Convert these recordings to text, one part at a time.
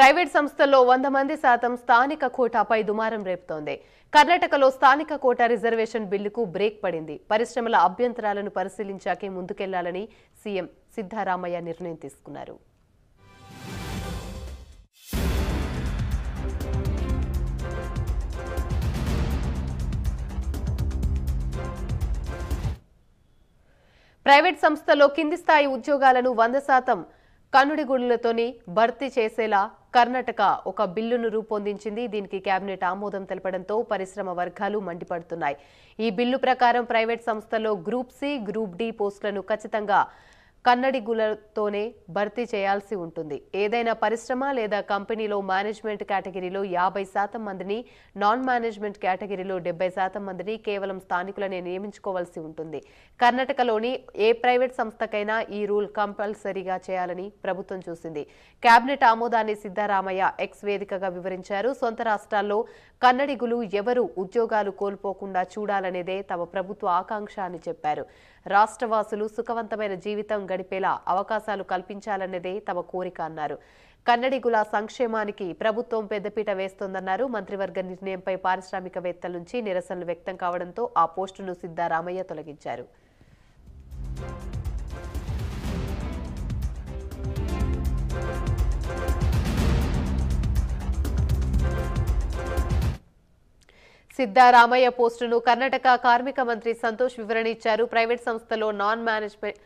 Private సంస్థల్లో 100% స్థానిక కోటాపై దుమారం రేపుతోంది. కర్ణాటకలో స్థానిక కోటా రిజర్వేషన్ బిల్లుకు బ్రేక్ పడింది. పరిశ్రమల అభ్యంతరాలను పరిశీలించాకే ముందుకెళ్లాలని సీఎం సిద్ధరామయ్య నిర్ణయం తీసుకున్నారు. ప్రైవేట్ సంస్థల్లో కింది స్థాయి ఉద్యోగాలను 100% కన్నుడిగుడులతోని భర్తీ చేసేలా కర్ణాటక ఒక బిల్లును రూపొందించింది. దీనికి కేబినెట్ ఆమోదం తెలపడంతో పరిశ్రమ వర్గాలు మండిపడుతున్నాయి. ఈ బిల్లు ప్రకారం ప్రైవేట్ సంస్థల్లో గ్రూప్ సి, గ్రూప్ డి పోస్టులను ఖచ్చితంగా కన్నడిగులతోనే భర్తీ చేయాల్సి ఉంటుంది. ఏదైనా పరిశ్రమ లేదా కంపెనీలో మేనేజ్మెంట్ కేటగిరీలో 50% మందిని, నాన్ మేనేజ్మెంట్ కేటగిరీలో 70% మందిని కేవలం స్థానికులనే నియమించుకోవాల్సి ఉంటుంది. కర్ణాటకలోని ఏ ప్రైవేట్ సంస్థకైనా ఈ రూల్ కంపల్సరీగా చేయాలని ప్రభుత్వం చూసింది. కేబినెట్ ఆమోదాన్ని సిద్ధరామయ్య ఎక్స్ వేదికగా వివరించారు. సొంత రాష్ట్రాల్లో కన్నడిగులు ఎవరు ఉద్యోగాలు కోల్పోకుండా చూడాలనేదే తమ ప్రభుత్వ ఆకాంక్ష అని చెప్పారు. రాష్ట్రవాసులు సుఖవంతమైన జీవితం గడిపేలా అవకాశాలు కల్పించాలన్నదే తమ కోరిక అన్నారు. కన్నడిగుల సంక్షేమానికి ప్రభుత్వం పెద్దపీట వేస్తోందన్నారు. మంత్రివర్గ నిర్ణయంపై పారిశ్రామికవేత్తల నుంచి నిరసనలు వ్యక్తం కావడంతో ఆ పోస్టును సిద్ధరామయ్య తొలగించారు. సిద్ధరామయ్య పోస్టును కర్ణాటక కార్మిక మంత్రి సంతోష్ వివరణ ఇచ్చారు. ప్రైవేట్ సంస్థలో నాన్ మేనేజ్మెంట్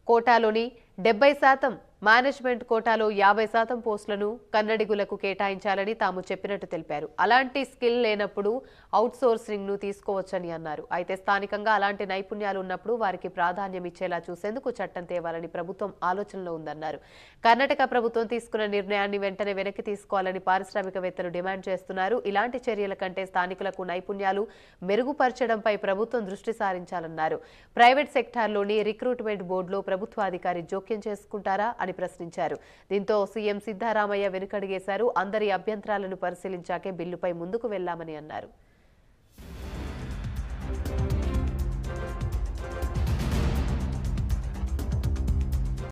కోటాలోని 70%, మేనేజ్మెంట్ కోటాలో 50% పోస్టులను కన్నడిగులకు కేటాయించాలని తాము చెప్పినట్టు తెలిపారు. అలాంటి స్కిల్ లేనప్పుడు అవుట్ సోర్సింగ్ ను తీసుకోవచ్చని అన్నారు. అయితే స్థానికంగా అలాంటి నైపుణ్యాలు ఉన్నప్పుడు వారికి ప్రాధాన్యం ఇచ్చేలా చూసేందుకు చట్టం తేవాలని ప్రభుత్వం ఆలోచనలో ఉందన్నారు. కర్ణాటక ప్రభుత్వం తీసుకున్న నిర్ణయాన్ని వెంటనే వెనక్కి తీసుకోవాలని పారిశ్రామికవేత్తలు డిమాండ్ చేస్తున్నారు. ఇలాంటి చర్యల కంటే స్థానికులకు నైపుణ్యాలు మెరుగుపరచడంపై ప్రభుత్వం దృష్టి సారించాలన్నారు. ప్రైవేట్ సెక్టార్లోని రిక్రూట్మెంట్ బోర్డులో ప్రభుత్వాధికారి జోక్యం చేసుకుంటారా అని ప్రశ్నించారు. దీంతో సీఎం సిద్ధరామయ్య వెనుకడుగేశారు. అందరి అభ్యంతరాలను పరిశీలించాకే బిల్లుపై ముందుకు వెళ్లామని అన్నారు.